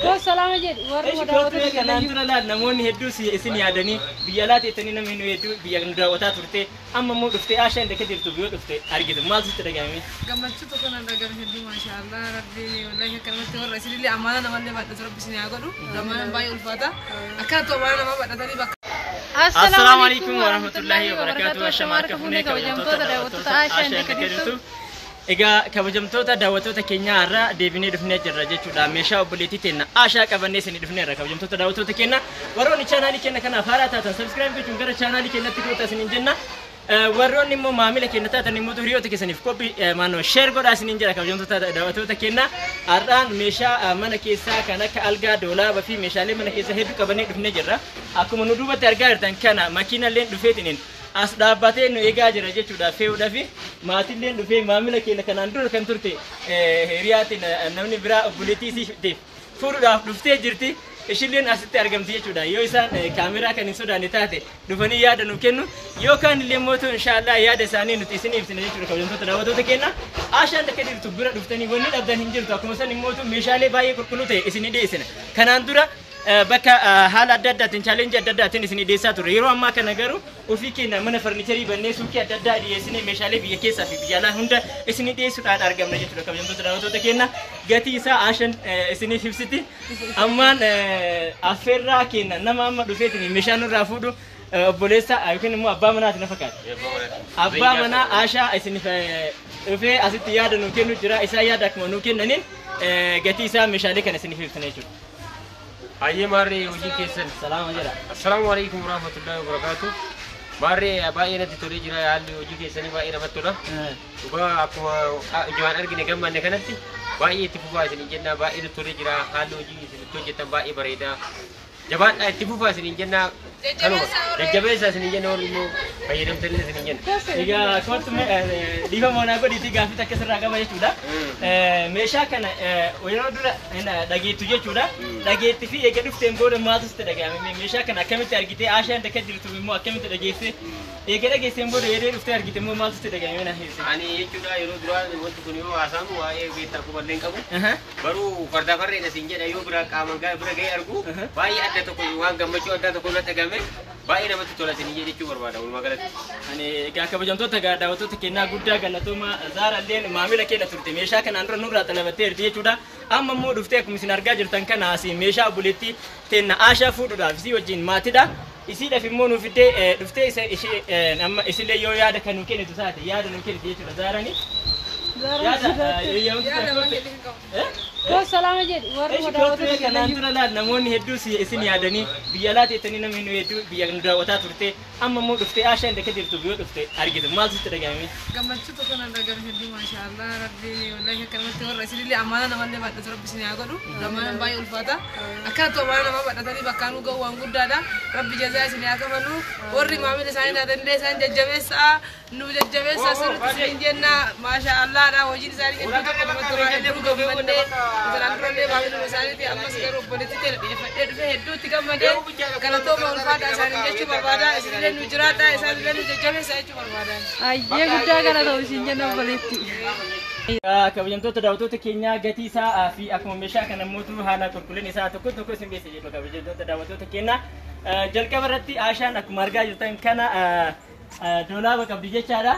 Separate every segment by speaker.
Speaker 1: والسلام جد
Speaker 2: ورمضان كان عندنا لا نموني هدو سيني عدني بيالات يتني نمينو هدو بيجندرا وتاتورتي أما مو دفتي عشان دكتير تبيو دفتي أرجع ما تسترجعني
Speaker 3: قمت شو تكون الرجال هدو ما شاء الله ربي والله كلمة تقول رسول الله أمانة نمانة بعد ربي سني أقوله رمضان باي الفاتة أكاد تومانا ما بعد تاني بك
Speaker 2: السلام عليكم ورحمة الله وبركاته الشمار كفوني كوجمتو عشان دكتير Egaa kabajamtoota daawwattoota keenyaa irraa deebinee dhufnee jirra jechuudha. Meeshaa obboleettii teenya Aashaa qabannee isin dhufneerra kabajamtoota daawwattoota keenya. Warroonni chaanaalii keenya kanaaf haaraa taatan subscribe gochuun gara chaanaalii keenyatti goota isiniin jenna. Warroonni immoo maamila keenya taatan immoo hiriyoota keessaniif qophii maannoo share godhaa isiniin jira kabajamtoota daawwattoota keenya. Har'aan meeshaa mana keessaa kan akka algaa, doolaabaa fi meeshaalee mana keessaa hedduu qabannee dhufnee jirra. Akkuma nu duubatti argaa jirtan kana makiinalleen dhufeetiin as dhaabbatee nu eegaa jira jechuudha. Fe'uudhaaf maatilleen dhufee maamila keenya kanaan dura kan turte hiriyaatiin namni biraa obboleettii isiitiif fuudhuudhaaf dhuftee jirti. Ishilleen asitti argamti jechuudha. Yoo isaan kaameraa kan hin sodaanne taate dhufanii yaada nu kennu yookaan illee mootuu inshaallah yaada isaanii nuti isin ibsina jechuudha kabajamtoota daawwattoota keenya. Aashaan akka jirtu bira dhuftanii wanni dhabdan hin jirtu. Akkuma san immoo meeshaalee baay'ee qulqulluu ta'e isin dhiyeessina. Kanaan dura bakka haala adda addaatiin challenge adda addaatiin isin dhiyeessaa turre. Yeroo ammaa kana garuu ofii keenya mana farniicharii bannee suuqii adda addaa dhiyeessinee meeshaalee biyya keessaa fi biyya alaa hunda isin dhiyeessuudhaan argamna jechuudha kabajamtoota daawwattoota keenya. Gatii isaa Aashaan isiniif ibsiti. Ammaan affeerraa keenya nama amma dhufeetiin meeshaan irraa fuudhu obboleessa yookiin immoo abbaa manaati na fakkaata. Abbaa manaa Aashaa isiniif dhufee asitti yaada nu kennu jira. Isaa yaada akkuma nu kennaniin gatii isaa meeshaalee kana isiniif ibsina jechuudha.
Speaker 4: Ayyee maarree hojii keessan
Speaker 2: Salaama jira.
Speaker 4: Assalaamu alaikum warahmatullahi wabarakatuh. Maarree baay'ee natti tolee jira haalli hojii keessanii baay'ee namatti tola. Dhugaa akkuma ijaan argine gammanne kanatti baay'ee itti fufaa isiniin jenna baay'ee natti tolee jira haalli hojii isin hojjettan baay'ee bareeda. Jabaadhaa itti fufaa isiniin jenna kanuma jajjabeessaa isiniin jenna warri immoo fayyadamtanii isiniin jenna.
Speaker 2: Egaa kootu dhiifa moonaa godhiitii gaaffii takka sirraa qaba jechuudha. Meeshaa kana yeroo dura dhageettu jechuudha. Dhageetti fi eega dhufteen booda maaltu sitti dhagahame? Meeshaa kana akkamitti argitee Aashaan akka jirtu immoo akkamitti dhageesse? Eega dhageesseen booda yeroo dhuftee argite immoo maaltu sitti dhagahame na heesse?
Speaker 4: Ani jechuudha yeroo duraa wanti kun yoo haasamu waa'ee beektaa kuballeen qabu. Baruu fardaa farreedha siin jedha yoo bira qaamaan bira ga'ee argu baay'ee adda tokko waan gammachuu adda tokko natti dhagahame baay'ee namatti tola isin jechuu barbaada walumaa galatti.
Speaker 2: Ani egaa kabajamtoota daawwattoota keenyaa guddaa galatooma Zaaraalleen maamila keenya turte meeshaa kanaan dura nurraa xalabatteerti jechuudha. Amma immoo dhuftee akkuma isin argaa jirtan kana asii meeshaa obboleettii teenya Aashaa fuudhuudhaaf isii wajjin maatidha. Isiidhaaf immoo nu fiddee dhuftee ishee amma isillee yoo yaada kan nu kennitu taate yaada nu kenniti jechuudha Zaarani.
Speaker 1: والسلام جد
Speaker 2: ورمضان كان عندنا لا نموني هدو سيني عدني بيالات يتني نمينو هدو بيجندرا وتاتورتي أما مو دفتي عشان دكتير تبيو دفتي أرجع ما تسترجعني.
Speaker 3: قمت شو تكون الرجال هدو ما شاء الله ربي والله كلمة تقول رسول الله أمانة نمانة بعد ربي سني أقوله رمضان باي الفاتة أكاد تومانا ما بعد تاني بكانو جو وانقول دادا ربي جزاء سني أكملو وري مامي لساني دادن لسان ججبسا نو ججبسا سر سني جنة ما شاء الله أنا وجين ساري كده كلمة تقول هدو جو Jalan deh bawa dulu saya di amas kerup politik itu tiga macam kalau tuh mau pada saya ini cuma pada saya nujurat saya ini jadi saya cuma pada.
Speaker 1: Ayah kita kalau tahu sih jangan politik.
Speaker 2: Kabajamtoota daawwattoota keenyaa gatii isaa fi akkuma meeshaa kana mootu haala qulqullinni isaa tokko tokko isin beeksisa jechuudha kabajamtoota daawwattoota keenyaa. Jalqaba irratti Aashaan akkuma argaa jirtan kana doolaaba qabdi jechaadha.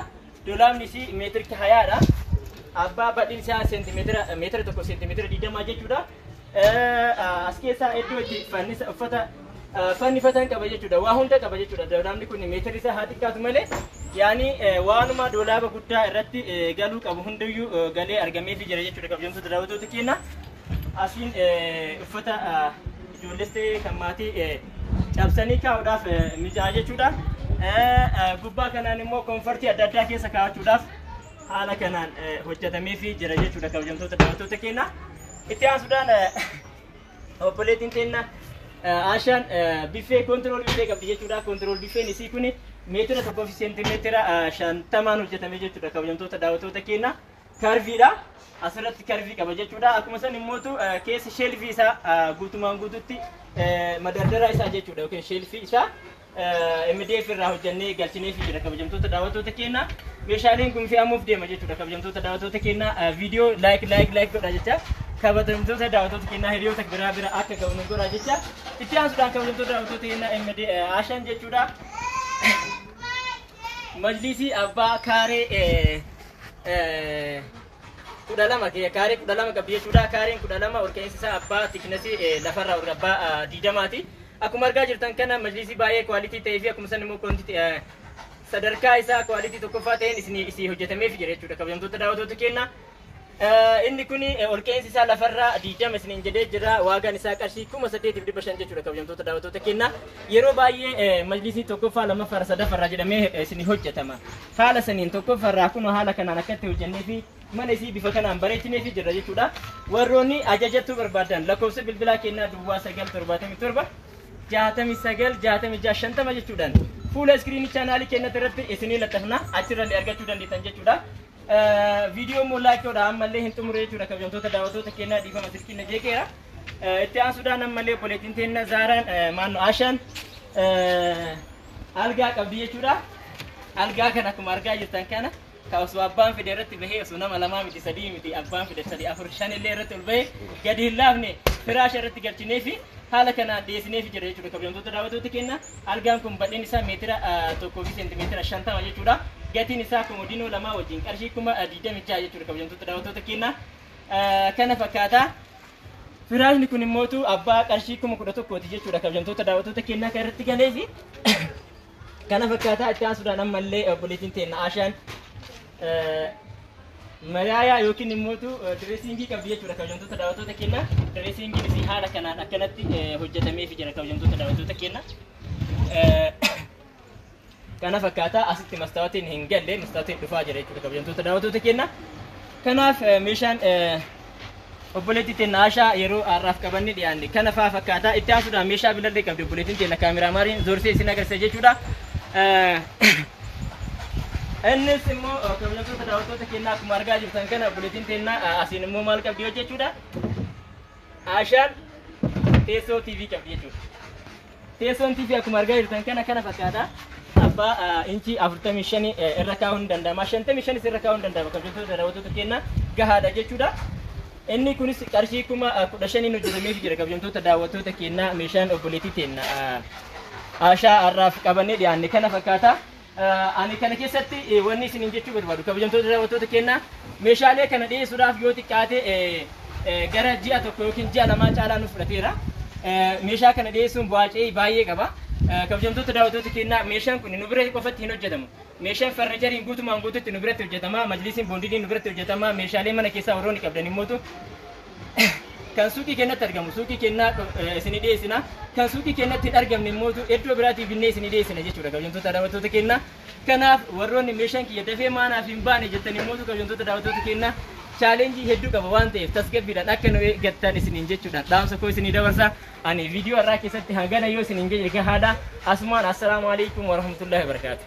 Speaker 2: Doolaabni isii meetira hayaadha. Abbaa badhiin isaa meetira tokko seentimeetira 20 jechuudha. As keessaa iddoo itti fannifatan qaba jechuudha. Waa hunda qaba jechuudha. Doolaabni kun meetira isaa haa xiqqaatu malee yaani waanuma doolaaba guddaa irratti galuu qabu hundayyuu galee argameefii jira jechuudha kabajamtoota daawwattoota keenya. Asiin uffata ijoollee kan maatii cabsanii kaa'uudhaaf mijaa'aa jechuudha. Gubbaa kanaan immoo koonfortii adda addaa keessa kaa'achuudhaaf haala kanaan hojjetameefii jira jechuudha kabajamtoota daawwattoota keenya. Itti aansuudhaan obboleettiin teenya Aashaan biffee kontirool biffee qabdi jechuudha. Kontirool biffeen isii kun meetira tokkoo fi seentimeetira 50 hojjetame jechuudha kabajamtoota daawwattoota keenya. Karviidha. Asirratti karvii qaba jechuudha. Akkuma san immootu keessa sheelfii isaa guutumaan guututti madardara isaa jechuudha yookiin sheelfii isaa MDF irraa hojjannee galchineefii jira kabajamtoota daawwattoota keenya. Meeshaaleen kun fe'amuuf deema jechuudha kabajamtoota daawwattoota keenya. Viidiyoo like godha jecha kabajamtoota daawwattoota kennaa hiriyoota biraa bira akka ga'u nu godha jecha itti aansuudhaan kabajamtoota daawwattoota kennaa MD Ashan jechuudha. Majlisii abbaa kaaree kudha lama qabdi jechuudha. Kaareen 12 ol ka'insi isaa abbaa tiknasii lafarraa ol abbaa 20ti. Akkuma argaa jirtan kana majlisii baay'ee kwaalitii ta'ee fi akkuma san immoo sadarkaa isaa kwaalitii tokkoffaa ta'een isinii hojjetameef jira jechuudha kabajamtoota daawwattoota kennaa. Inni kun ol ka'insi isaa lafarraa 20 isiniin jedhee jira. Waagaan isaa qarshii 8,500 jechuudha kabajamtoota daawwattoota kennaa. Yeroo baay'ee majlisii tokkoffaa lammaffaa sadaffaarraa jedhamee isinii hojjetama. Haala saniin tokkoffaarraa kun haala kanaan akkatti hojjennee fi mana isii bifa kanaan bareechinee fi jira jechuudha. Warroonni ajajattuu barbaadan lakkoofsa bilbilaa kennaa duwwaa 977 69 jechuudhaan fuula iskiriinii chaanaalii kennat irratti isinii laxafna achirrallee argachuu dandeessan jechuudha. Viidiyoo moolaachoodha ammallee hin xumure jechuudha kabajamtoota daawwattoota kennaa dhiifama silkiinna jeeqeera. Itti aansuudhaan ammallee obboleettiin teenna Zaaraan maannoo Ashaan algaa qabdi jechuudha. Algaa kana akkuma argaa jirtan kana osoo abbaan fide irratti bahee osoo nama 2 miti 3 miti abbaan fide 3 4 5 illee irratti ol bahee gadi hin laafne firaasha irratti galchinee fi haala kanaan dhiyeessinee fi jira jechuudha kabajamtoota daawwattoota kennaa. Algaan kun bal'inni isaa meetira 1 fi seentimeetira 50 jechuudha. Gatiin isaa komodiinoo 2 wajjin qarshii 26 jechuudha kabajamtoota daawwattoota kennaa. Kana fakkaataa firaashni kun immoo abbaa qarshii 11,000ti jechuudha kabajamtoota daawwattoota kennaa kan irratti galee fi kana fakkaataa itti aansuudhaan ammallee obboleettiin teenna Ashaan Mariyaa yookiin immoo direesingii qabdi jechuudha kabajamtoota daawwattoota kennaa. Direesingiin isii haala kanaan akkanatti hojjetameef jira kabajamtoota daawwattoota kennaa. Kana fakkaataa asitti mastaawatiin hin galle mastaawatiin dhufaa jira jechuudha kabajamtoota daawwattoota kennaa. Kanaaf meeshaan obboleettiin teenna Ashaa yeroo har'aaf qabanne dhiyaanne kana faa fakkaataa. Itti aansuudhaan meeshaa bilallee qabdi obboleettiin teenna kaameraamaariin zoorsee isin agarsiisa jechuudha. Innis immoo kabajamtoota daawwattoota kennaa akkuma argaa jirtan kana obboleettiin teenna asiin immoo maal qabdi jechuudha. Ashaan teessoo TV qabdi jechuudha. Teessoon TV akkuma argaa jirtan kana fakkaataa. Abbaa inchi 45 irra kaa'uu hin danda'ama. 55 irra kaa'uu hin danda'ama kabajamtoota daawwattoota kennaa gahaadha jechuudha. Inni kunis qarshii 15,000 hojjetameef jira kabajamtoota daawwattoota kennaa. Meeshaan obboleettii teenna Ashaa har'aaf qabannee dhiyaanne kana fakkaataa. Ani kana keessatti wanni isiniin jechuu barbaadu kabajamtoota daawwattoota kennaa. Meeshaalee kana dhiyeessuudhaaf yoo xiqqaate gara ji'a tokko yookiin ji'a 2 caalaa nu fudhateera. Meeshaa kana dhiyeessuun bu'aa baay'ee qaba. Kabajamtoota daawwattoota kennaa meeshaan kun nu bira qofatti hin hojjetamu. Meeshaan farnijariin guutumaan guututti nu biratti hojjetama. Majlisiin boondidiin nu biratti hojjetama. Meeshaalee mana keessaa warroonni qabdan immoo kan suuqii kennatti argamu suuqii kennaa isinii dhiyeessina. Kan suuqii kennatti hin argamne immoo iddoo biraatii binnee isinii dhiyeessina jechuudha kabajamtoota daawwattoota kennaa. Kanaaf warroonni meeshaan kiyya dafee maanaaf hin baane jettan immoo kabajamtoota daawwattoota kennaa chaalenjii hedduu qaba waan ta'eef tasgabbiidhaan akka nu eeggattan isiniin jechuudha. Dhaamsa koo isinii dabarsa. Ani viidiyoo irraa keessatti hangana yoo isiniin jedhe gahaadha. Asumaan assalaamu alaikum warahmatullahi wabarakatuh.